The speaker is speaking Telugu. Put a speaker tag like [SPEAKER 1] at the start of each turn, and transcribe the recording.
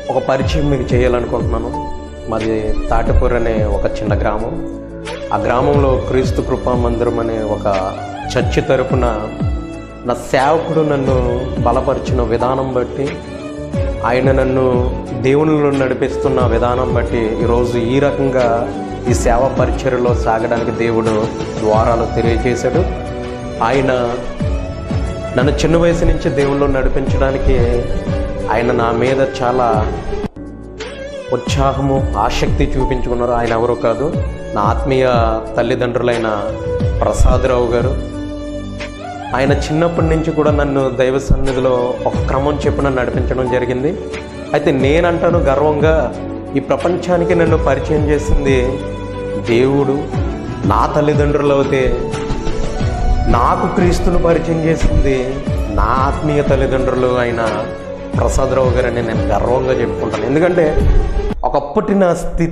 [SPEAKER 1] ఒక పరిచయం మీకు చేయాలనుకుంటున్నాను. మాది తాటిపూర్ అనే ఒక చిన్న గ్రామం. ఆ గ్రామంలో క్రీస్తు కృపా మందిరం అనే ఒక చర్చి తరపున నా సేవకుడు నన్ను బలపరిచిన విధానం బట్టి, ఆయన నన్ను దేవునిలో నడిపిస్తున్న విధానం బట్టి ఈరోజు ఈ రకంగా ఈ సేవా పరిచర్యలో సాగడానికి దేవుడు ద్వారాలు తెలియజేశాడు. ఆయన నన్ను చిన్న వయసు నుంచి దేవునిలో నడిపించడానికి ఆయన నా మీద చాలా ఉత్సాహము, ఆసక్తి చూపించుకున్నారు. ఆయన ఎవరో కాదు, నా ఆత్మీయ తల్లిదండ్రులైన ప్రసాదరావు గారు. ఆయన చిన్నప్పటి నుంచి కూడా నన్ను దైవ సన్నిధిలో ఒక క్రమం చెప్పున నడిపించడం జరిగింది. అయితే నేనంటాను గర్వంగా, ఈ ప్రపంచానికి నన్ను పరిచయం చేసింది దేవుడు. నా తల్లిదండ్రులు అయితే నాకు క్రీస్తును పరిచయం చేసింది నా ఆత్మీయ తల్లిదండ్రులు అయిన ప్రసాదరావు గారని నేను గర్వంగా చెప్పుకుంటాను. ఎందుకంటే ఒకప్పటి నా స్థితి